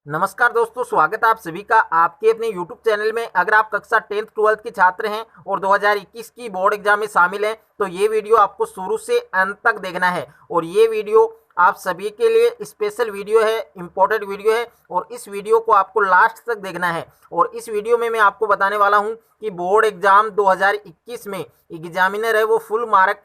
नमस्कार दोस्तों, स्वागत है आप सभी का आपके अपने YouTube चैनल में। अगर आप कक्षा 10th 12th के छात्र हैं और 2021 की बोर्ड एग्जाम में शामिल हैं तो ये वीडियो आपको शुरू से अंत तक देखना है। और ये वीडियो आप सभी के लिए स्पेशल वीडियो है, इम्पोर्टेंट वीडियो है और इस वीडियो को आपको लास्ट तक देखना है। और इस वीडियो में मैं आपको बताने वाला हूँ कि बोर्ड एग्जाम 2021 में एग्जामिनर है वो फुल मार्क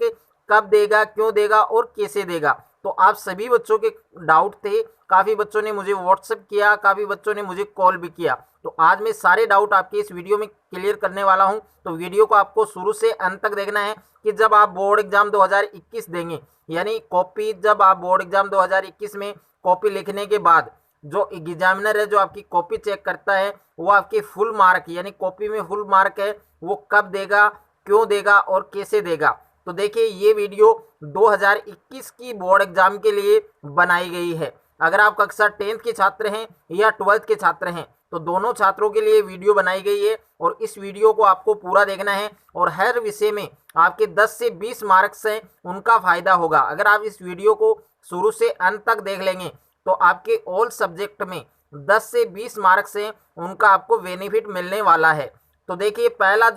कब देगा, क्यों देगा और कैसे देगा। तो आप सभी बच्चों के डाउट थे, काफ़ी बच्चों ने मुझे व्हाट्सएप किया, काफ़ी बच्चों ने मुझे कॉल भी किया। तो आज मैं सारे डाउट आपके इस वीडियो में क्लियर करने वाला हूं। तो वीडियो को आपको शुरू से अंत तक देखना है कि जब आप बोर्ड एग्जाम 2021 देंगे, यानी कॉपी, जब आप बोर्ड एग्जाम 2021 में कॉपी लिखने के बाद जो एग्जामिनर है जो आपकी कॉपी चेक करता है वो आपके फुल मार्क, यानी कॉपी में फुल मार्क है, वो कब देगा, क्यों देगा और कैसे देगा। तो देखिए, ये वीडियो 2021 की बोर्ड एग्जाम के लिए बनाई गई है। अगर आप कक्षा 10th के छात्र हैं या 12th के छात्र हैं तो दोनों छात्रों के लिए वीडियो बनाई गई है और इस वीडियो को आपको पूरा देखना है। और हर विषय में आपके 10 से 20 मार्क्स हैं, उनका फायदा होगा। अगर आप इस वीडियो को शुरू से अंत तक देख लेंगे तो आपके ऑल सब्जेक्ट में 10 से 20 मार्क्स हैं, उनका आपको बेनिफिट मिलने वाला है। तो देखिए, पहला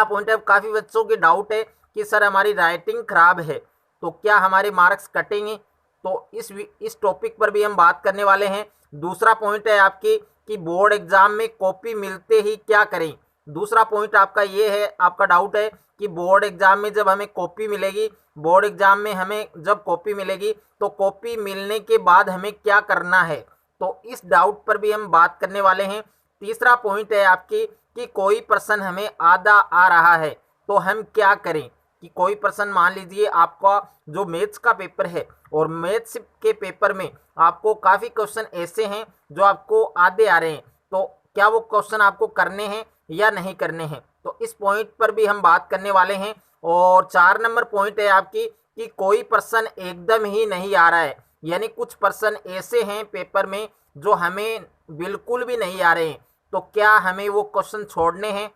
पॉइंट है, काफ़ी बच्चों के डाउट है कि सर हमारी राइटिंग खराब है तो क्या हमारे मार्क्स कटेंगे। तो इस टॉपिक पर भी हम बात करने वाले हैं। दूसरा पॉइंट है आपकी कि बोर्ड एग्जाम में कॉपी मिलते ही क्या करें। दूसरा पॉइंट आपका ये है, आपका डाउट है कि बोर्ड एग्जाम में जब हमें कॉपी मिलेगी, बोर्ड एग्जाम में हमें जब कॉपी मिलेगी तो कॉपी मिलने के बाद हमें क्या करना है। तो इस डाउट पर भी हम बात करने वाले हैं। तीसरा पॉइंट है आपकी कि कोई प्रश्न हमें आधा आ रहा है तो हम क्या करें। कि कोई प्रश्न, मान लीजिए आपका जो मैथ्स का पेपर है और मैथ्स के पेपर में आपको काफ़ी क्वेश्चन ऐसे हैं जो आपको आधे आ रहे हैं, तो क्या वो क्वेश्चन आपको करने हैं या नहीं करने हैं। तो इस पॉइंट पर भी हम बात करने वाले हैं। और 4 नंबर पॉइंट है आपकी कि कोई प्रश्न एकदम ही नहीं आ रहा है, यानी कुछ प्रश्न ऐसे हैं पेपर में जो हमें बिल्कुल भी नहीं आ रहे हैं, तो क्या हमें वो क्वेश्चन छोड़ने हैं,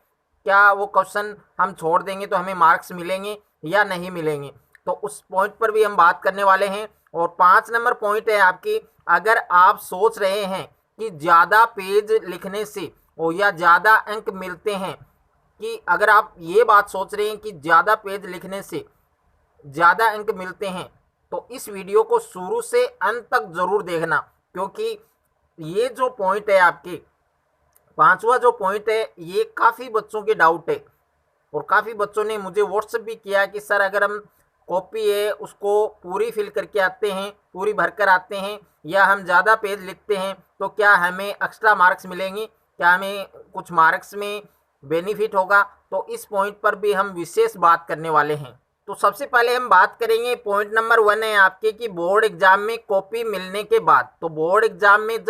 क्या वो क्वेश्चन हम छोड़ देंगे तो हमें मार्क्स मिलेंगे या नहीं मिलेंगे। तो उस पॉइंट पर भी हम बात करने वाले हैं। और 5 नंबर पॉइंट है आपकी, अगर आप सोच रहे हैं कि ज़्यादा पेज लिखने से और या ज़्यादा अंक मिलते हैं, कि अगर आप ये बात सोच रहे हैं कि ज़्यादा पेज लिखने से ज़्यादा अंक मिलते हैं तो इस वीडियो को शुरू से अंत तक ज़रूर देखना, क्योंकि ये जो पॉइंट है आपके, पांचवा जो पॉइंट है, ये काफ़ी बच्चों के डाउट है। और काफ़ी बच्चों ने मुझे व्हाट्सएप भी किया कि सर अगर हम कॉपी है उसको पूरी फिल करके आते हैं, पूरी भर कर आते हैं, या हम ज़्यादा पेज लिखते हैं तो क्या हमें एक्स्ट्रा मार्क्स मिलेंगे, क्या हमें कुछ मार्क्स में बेनिफिट होगा। तो इस पॉइंट पर भी हम विशेष बात करने वाले हैं। तो सबसे पहले हम बात करेंगे, पॉइंट नंबर 1 है आपके कि बोर्ड एग्जाम में कॉपी मिलने के बाद। तो बोर्ड एग्जाम में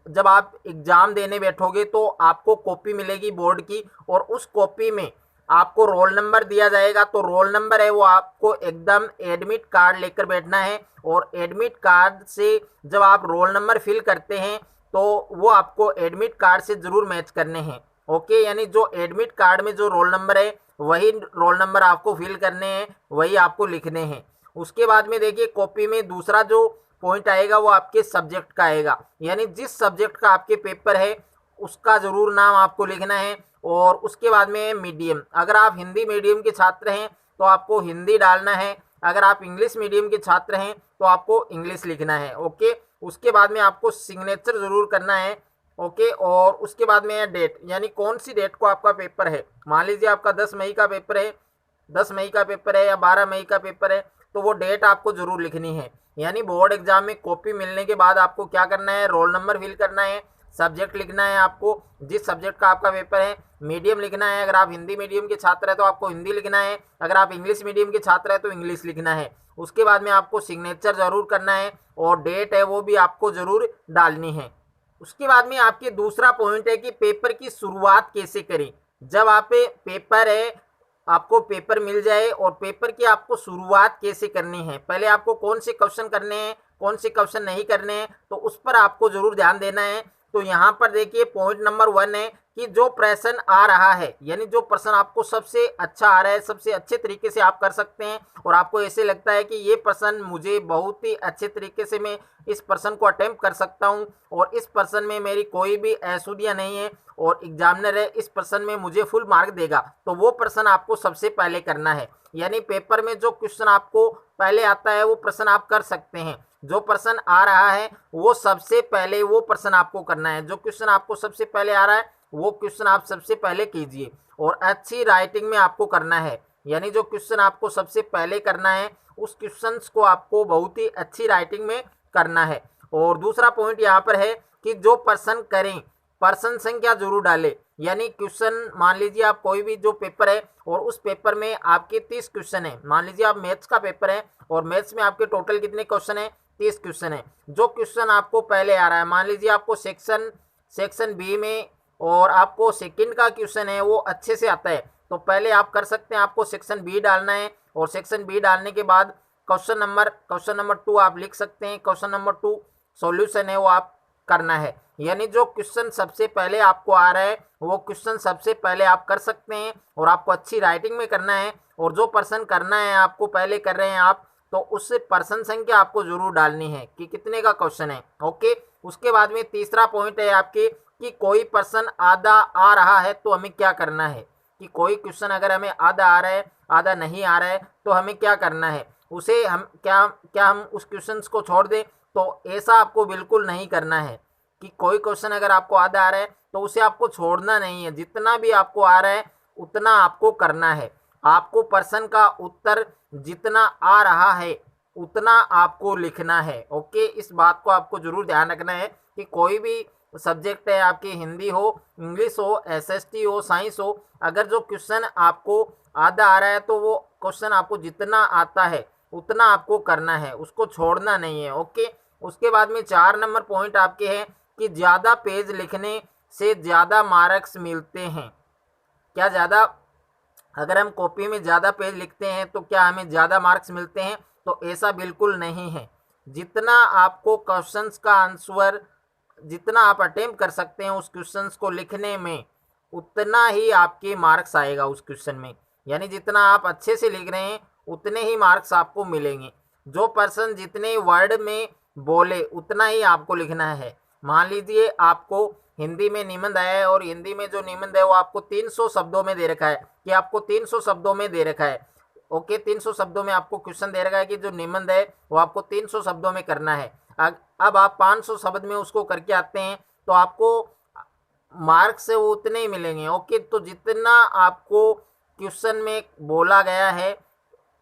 जब आप एग्जाम देने बैठोगे तो आपको कॉपी मिलेगी बोर्ड की, और उस कॉपी में आपको रोल नंबर दिया जाएगा। तो रोल नंबर है वो आपको एकदम एडमिट कार्ड लेकर बैठना है, और एडमिट कार्ड से जब आप रोल नंबर फिल करते हैं तो वो आपको एडमिट कार्ड से ज़रूर मैच करने हैं। ओके, यानी जो एडमिट कार्ड में जो रोल नंबर है वही रोल नंबर आपको फिल करने हैं, वही आपको लिखने हैं। उसके बाद में देखिए, कॉपी में दूसरा जो पॉइंट आएगा वो आपके सब्जेक्ट का आएगा, यानी जिस सब्जेक्ट का आपके पेपर है उसका ज़रूर नाम आपको लिखना है। और उसके बाद में मीडियम, अगर आप हिंदी मीडियम के छात्र हैं तो आपको हिंदी डालना है, अगर आप इंग्लिश मीडियम के छात्र हैं तो आपको इंग्लिश लिखना है। ओके, उसके बाद में आपको सिग्नेचर ज़रूर करना है। ओके, और उसके बाद में है डेट, यानी कौन सी डेट को आपका पेपर है। मान लीजिए आपका 10 मई का पेपर है, 10 मई का पेपर है या 12 मई का पेपर है, तो वो डेट आपको ज़रूर लिखनी है। यानी बोर्ड एग्जाम में कॉपी मिलने के बाद आपको क्या करना है, रोल नंबर फिल करना है, सब्जेक्ट लिखना है, आपको जिस सब्जेक्ट का आपका पेपर है, मीडियम लिखना है। अगर आप हिंदी मीडियम के छात्र हैं तो आपको हिंदी लिखना है, अगर आप इंग्लिश मीडियम के छात्र हैं तो इंग्लिश लिखना है। उसके बाद में आपको सिग्नेचर ज़रूर करना है, और डेट है वो भी आपको ज़रूर डालनी है। उसके बाद में आपके दूसरा पॉइंट है कि पेपर की शुरुआत कैसे करें। जब आप पेपर है, आपको पेपर मिल जाए और पेपर की आपको शुरुआत कैसे करनी है, पहले आपको कौन से क्वेश्चन करने हैं, कौन से क्वेश्चन नहीं करने हैं, तो उस पर आपको ज़रूर ध्यान देना है। तो यहाँ पर देखिए पॉइंट नंबर 1 है कि जो प्रश्न आ रहा है, यानी जो प्रश्न आपको सबसे अच्छा आ रहा है, सबसे अच्छे तरीके से आप कर सकते हैं और आपको ऐसे लगता है कि ये प्रश्न मुझे बहुत ही अच्छे तरीके से मैं इस प्रश्न को अटेम्प्ट कर सकता हूं और इस प्रश्न में मेरी कोई भी अशुद्धियां नहीं है और एग्जामिनर है इस प्रश्न में मुझे फुल मार्क देगा, तो वो प्रश्न आपको सबसे पहले करना है। यानी पेपर में जो क्वेश्चन आपको पहले आता है वो प्रश्न आप कर सकते हैं। जो प्रश्न आ रहा है वो सबसे पहले वो प्रश्न आपको करना है। जो क्वेश्चन आपको सबसे पहले आ रहा है वो क्वेश्चन आप सबसे पहले कीजिए और अच्छी राइटिंग में आपको करना है। यानी जो क्वेश्चन आपको सबसे पहले करना है उस क्वेश्चन को आपको बहुत ही अच्छी राइटिंग में करना है। और दूसरा पॉइंट यहाँ पर है कि जो प्रश्न करें प्रश्न संख्या जरूर डालें। यानी क्वेश्चन मान लीजिए आप कोई भी जो पेपर है और उस पेपर में आपके 30 क्वेश्चन है, मान लीजिए आप मैथ्स का पेपर है और मैथ्स में आपके टोटल कितने क्वेश्चन है, 30 क्वेश्चन है। जो क्वेश्चन आपको पहले आ रहा है, मान लीजिए आपको सेक्शन बी में और आपको सेकंड का क्वेश्चन है वो अच्छे से आता है, तो पहले आप कर सकते हैं, आपको सेक्शन बी डालना है और सेक्शन बी डालने के बाद क्वेश्चन नंबर 2 आप लिख सकते हैं। क्वेश्चन नंबर 2 सॉल्यूशन है वो आप करना है। यानी जो क्वेश्चन सबसे पहले आपको आ रहा है वो क्वेश्चन सबसे पहले आप कर सकते हैं और आपको अच्छी राइटिंग में करना है। और जो प्रश्न करना है आपको पहले कर रहे हैं आप, तो उस प्रश्न संख्या आपको जरूर डालनी है कि कितने का क्वेश्चन है। ओके, उसके बाद में तीसरा पॉइंट है आपके कि कोई प्रश्न आधा आ रहा है तो हमें क्या करना है, कि कोई क्वेश्चन अगर हमें आधा आ रहा है आधा नहीं आ रहा है तो हमें क्या करना है, उसे हम क्या हम उस क्वेश्चन को छोड़ दें, तो ऐसा आपको बिल्कुल नहीं करना है। कि कोई क्वेश्चन अगर आपको आधा आ रहा है तो उसे आपको छोड़ना नहीं है, जितना भी आपको आ रहा है उतना आपको करना है। आपको प्रश्न का उत्तर जितना आ रहा है उतना आपको लिखना है। ओके, इस बात को आपको जरूर ध्यान रखना है कि कोई भी सब्जेक्ट है, आपकी हिंदी हो, इंग्लिश हो, एसएसटी हो, साइंस हो, अगर जो क्वेश्चन आपको आधा आ रहा है तो वो क्वेश्चन आपको जितना आता है उतना आपको करना है, उसको छोड़ना नहीं है। ओके, उसके बाद में 4 नंबर पॉइंट आपके हैं कि ज़्यादा पेज लिखने से ज़्यादा मार्क्स मिलते हैं। क्या ज़्यादा, अगर हम कॉपी में ज़्यादा पेज लिखते हैं तो क्या हमें ज़्यादा मार्क्स मिलते हैं, तो ऐसा बिल्कुल नहीं है। जितना आपको क्वेश्चंस का आंसर, जितना आप अटेम्प्ट कर सकते हैं उस क्वेश्चंस को लिखने में, उतना ही आपके मार्क्स आएगा उस क्वेश्चन में। यानी जितना आप अच्छे से लिख रहे हैं उतने ही मार्क्स आपको मिलेंगे। जो पर्सन जितने वर्ड में बोले उतना ही आपको लिखना है। मान लीजिए आपको हिंदी में निबंध आया है और हिंदी में जो निबंध है वो आपको 300 शब्दों में दे रखा है कि आपको 300 शब्दों में दे रखा है। ओके, 300 शब्दों में आपको क्वेश्चन दे रखा है कि जो निबंध है वो आपको 300 शब्दों में करना है। अब आप 500 शब्द में उसको करके आते हैं तो आपको मार्क्स से वो उतने ही मिलेंगे। ओके, तो जितना आपको क्वेश्चन में बोला गया है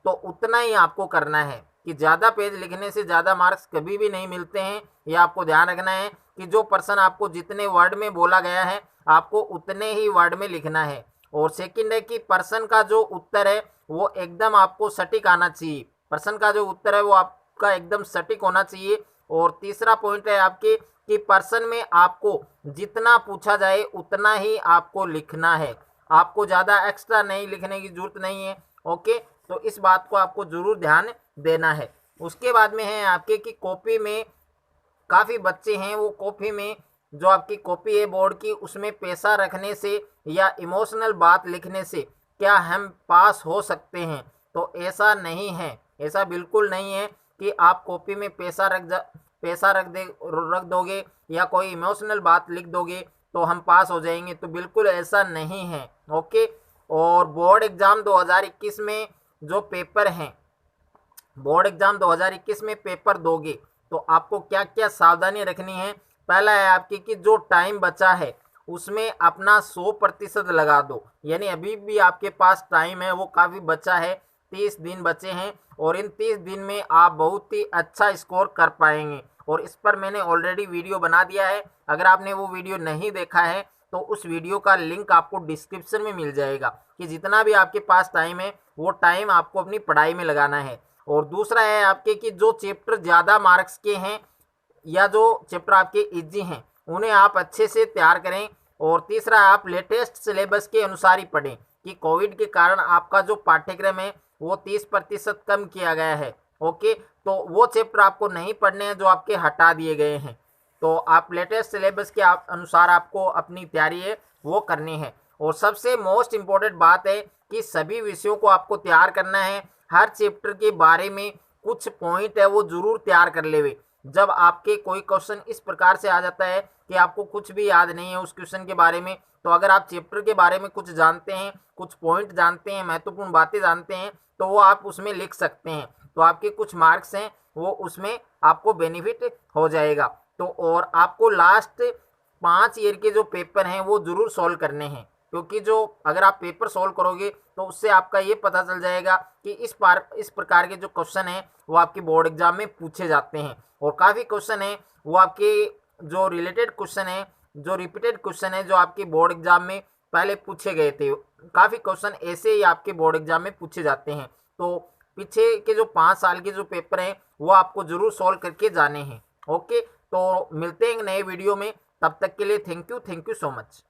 तो उतना ही आपको करना है, कि ज़्यादा पेज लिखने से ज़्यादा मार्क्स कभी भी नहीं मिलते हैं। ये आपको ध्यान रखना है कि जो प्रश्न आपको जितने वर्ड में बोला गया है आपको उतने ही वर्ड में लिखना है। और सेकंड है कि प्रश्न का जो उत्तर है वो एकदम आपको सटीक आना चाहिए। प्रश्न का जो उत्तर है वो आपका एकदम सटीक होना चाहिए। और तीसरा पॉइंट है आपके कि प्रश्न में आपको जितना पूछा जाए उतना ही आपको लिखना है, आपको ज़्यादा एक्स्ट्रा नहीं लिखने की जरूरत नहीं है। ओके, तो इस बात को आपको जरूर ध्यान देना है। उसके बाद में है आपके कि कॉपी में काफ़ी बच्चे हैं वो कॉपी में, जो आपकी कॉपी है बोर्ड की, उसमें पैसा रखने से या इमोशनल बात लिखने से क्या हम पास हो सकते हैं, तो ऐसा नहीं है। ऐसा बिल्कुल नहीं है कि आप कॉपी में पैसा रख दोगे या कोई इमोशनल बात लिख दोगे तो हम पास हो जाएंगे, तो बिल्कुल ऐसा नहीं है। ओके, और बोर्ड एग्ज़ाम 2021 में जो पेपर हैं, बोर्ड एग्ज़ाम 2021 में पेपर दोगे तो आपको क्या क्या सावधानी रखनी है। पहला है आपकी कि जो टाइम बचा है उसमें अपना 100% लगा दो। यानी अभी भी आपके पास टाइम है वो काफ़ी बचा है, 30 दिन बचे हैं और इन 30 दिन में आप बहुत ही अच्छा स्कोर कर पाएंगे। और इस पर मैंने ऑलरेडी वीडियो बना दिया है, अगर आपने वो वीडियो नहीं देखा है तो उस वीडियो का लिंक आपको डिस्क्रिप्शन में मिल जाएगा। कि जितना भी आपके पास टाइम है वो टाइम आपको अपनी पढ़ाई में लगाना है। और दूसरा है आपके कि जो चैप्टर ज़्यादा मार्क्स के हैं या जो चैप्टर आपके इजी हैं उन्हें आप अच्छे से तैयार करें। और तीसरा आप लेटेस्ट सिलेबस के अनुसार ही पढ़ें, कि कोविड के कारण आपका जो पाठ्यक्रम है वो 30% कम किया गया है। ओके, तो वो चैप्टर आपको नहीं पढ़ने हैं जो आपके हटा दिए गए हैं। तो आप लेटेस्ट सिलेबस के अनुसार आपको अपनी तैयारी है वो करनी है। और सबसे मोस्ट इम्पोर्टेंट बात है कि सभी विषयों को आपको तैयार करना है। हर चैप्टर के बारे में कुछ पॉइंट है वो जरूर तैयार कर लेवे। जब आपके कोई क्वेश्चन इस प्रकार से आ जाता है कि आपको कुछ भी याद नहीं है उस क्वेश्चन के बारे में, तो अगर आप चैप्टर के बारे में कुछ जानते हैं, कुछ पॉइंट जानते हैं, महत्वपूर्ण बातें जानते हैं, तो वो आप उसमें लिख सकते हैं, तो आपके कुछ मार्क्स हैं वो उसमें आपको बेनिफिट हो जाएगा। तो और आपको लास्ट 5 ईयर के जो पेपर हैं वो जरूर सॉल्व करने हैं, क्योंकि जो अगर आप पेपर सॉल्व करोगे तो उससे आपका ये पता चल जाएगा कि इस प्रकार के जो क्वेश्चन हैं वो आपके बोर्ड एग्जाम में पूछे जाते हैं। और काफ़ी क्वेश्चन हैं वो आपके जो रिलेटेड क्वेश्चन है, जो रिपीटेड क्वेश्चन है, जो आपके बोर्ड एग्जाम में पहले पूछे गए थे। काफ़ी क्वेश्चन ऐसे ही आपके बोर्ड एग्जाम में पूछे जाते हैं। तो पीछे के जो 5 साल के जो पेपर हैं वो आपको जरूर सॉल्व करके जाने हैं। ओके, तो मिलते हैं नए वीडियो में, तब तक के लिए थैंक यू सो मच।